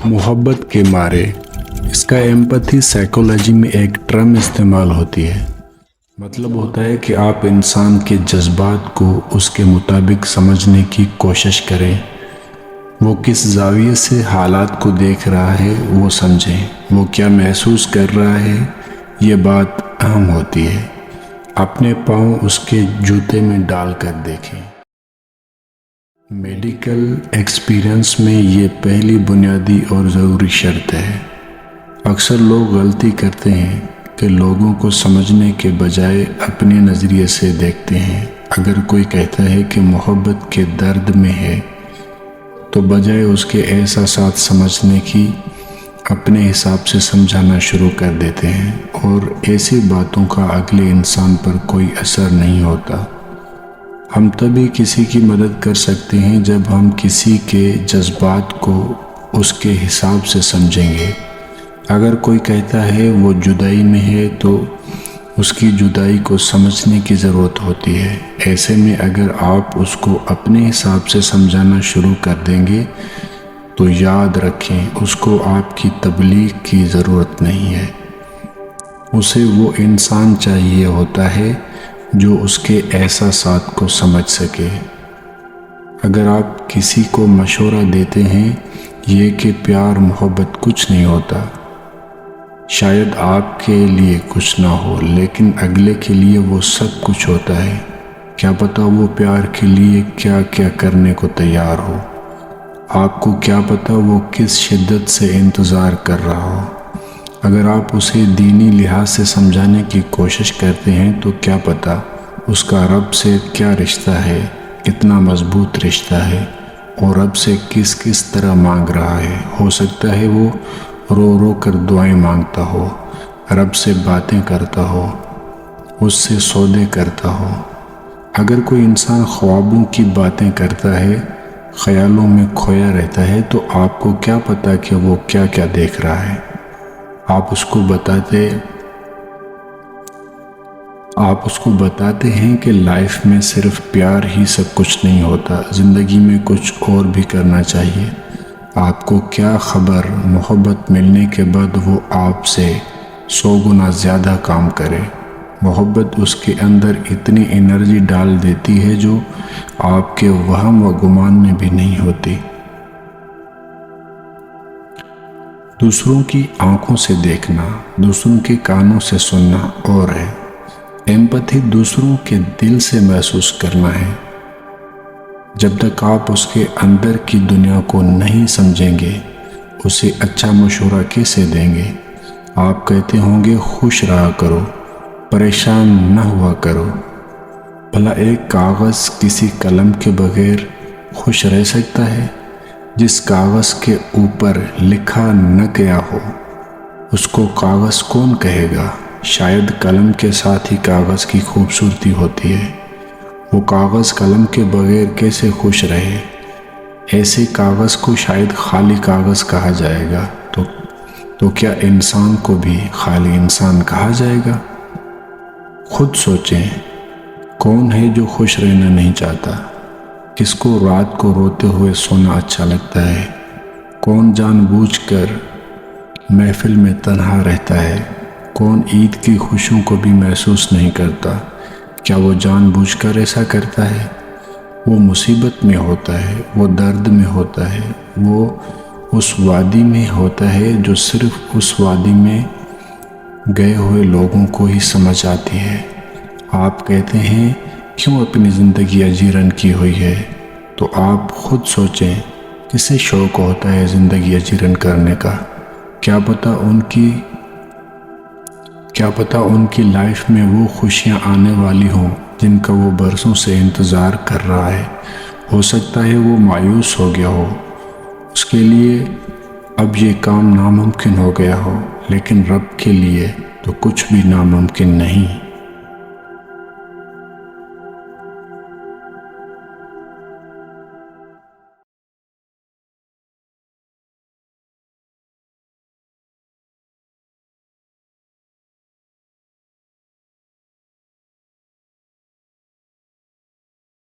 मोहब्बत के मारे। इसका एम्पैथी साइकोलॉजी में एक टर्म इस्तेमाल होती है। मतलब होता है कि आप इंसान के जज्बात को उसके मुताबिक समझने की कोशिश करें। वो किस जाविये से हालात को देख रहा है वो समझें। वो क्या महसूस कर रहा है ये बात अहम होती है। अपने पाँव उसके जूते में डालकर देखें। मेडिकल एक्सपीरियंस में ये पहली बुनियादी और ज़रूरी शर्त है। अक्सर लोग गलती करते हैं कि लोगों को समझने के बजाय अपने नज़रिए से देखते हैं। अगर कोई कहता है कि मोहब्बत के दर्द में है तो बजाय उसके एहसासात समझने की अपने हिसाब से समझाना शुरू कर देते हैं और ऐसी बातों का अगले इंसान पर कोई असर नहीं होता। हम तभी किसी की मदद कर सकते हैं जब हम किसी के जज्बात को उसके हिसाब से समझेंगे। अगर कोई कहता है वो जुदाई में है तो उसकी जुदाई को समझने की ज़रूरत होती है। ऐसे में अगर आप उसको अपने हिसाब से समझाना शुरू कर देंगे तो याद रखें, उसको आपकी तबलीग की ज़रूरत नहीं है। उसे वो इंसान चाहिए होता है जो उसके एहसासात को समझ सके। अगर आप किसी को मशवरा देते हैं ये कि प्यार मोहब्बत कुछ नहीं होता, शायद आपके लिए कुछ ना हो लेकिन अगले के लिए वो सब कुछ होता है। क्या पता वो प्यार के लिए क्या क्या करने को तैयार हो। आपको क्या पता वो किस शिद्दत से इंतज़ार कर रहा हो। अगर आप उसे दीनी लिहाज से समझाने की कोशिश करते हैं तो क्या पता उसका रब से क्या रिश्ता है, कितना मजबूत रिश्ता है और रब से किस किस तरह मांग रहा है। हो सकता है वो रो रो कर दुआएं मांगता हो, रब से बातें करता हो, उससे सौदे करता हो। अगर कोई इंसान ख्वाबों की बातें करता है, ख्यालों में खोया रहता है तो आपको क्या पता कि वो क्या क्या देख रहा है। आप उसको बताते हैं कि लाइफ में सिर्फ प्यार ही सब कुछ नहीं होता, ज़िंदगी में कुछ और भी करना चाहिए। आपको क्या खबर मोहब्बत मिलने के बाद वो आपसे 100 गुना ज़्यादा काम करे। मोहब्बत उसके अंदर इतनी एनर्जी डाल देती है जो आपके वहम व गुमान में भी नहीं होती। दूसरों की आंखों से देखना, दूसरों के कानों से सुनना और है। एम्पैथी दूसरों के दिल से महसूस करना है। जब तक आप उसके अंदर की दुनिया को नहीं समझेंगे उसे अच्छा मशवरा कैसे देंगे। आप कहते होंगे खुश रहा करो, परेशान न हुआ करो। भला एक कागज़ किसी कलम के बगैर खुश रह सकता है? जिस कागज़ के ऊपर लिखा न गया हो उसको कागज़ कौन कहेगा। शायद कलम के साथ ही कागज़ की खूबसूरती होती है। वो कागज़ कलम के बगैर कैसे खुश रहे। ऐसे कागज़ को शायद खाली कागज़ कहा जाएगा तो क्या इंसान को भी खाली इंसान कहा जाएगा। खुद सोचें, कौन है जो खुश रहना नहीं चाहता। किसको रात को रोते हुए सोना अच्छा लगता है। कौन जानबूझकर महफिल में तन्हा रहता है। कौन ईद की खुशियों को भी महसूस नहीं करता। क्या वो जानबूझकर ऐसा करता है। वो मुसीबत में होता है, वो दर्द में होता है, वो उस वादी में होता है जो सिर्फ उस वादी में गए हुए लोगों को ही समझ आती है। आप कहते हैं क्यों अपनी ज़िंदगी अजीरन की हुई है, तो आप खुद सोचें किसे शौक़ होता है ज़िंदगी अजीरन करने का। क्या पता उनकी लाइफ में वो खुशियाँ आने वाली हों जिनका वो बरसों से इंतज़ार कर रहा है। हो सकता है वो मायूस हो गया हो, उसके लिए अब ये काम नामुमकिन हो गया हो, लेकिन रब के लिए तो कुछ भी नामुमकिन नहीं।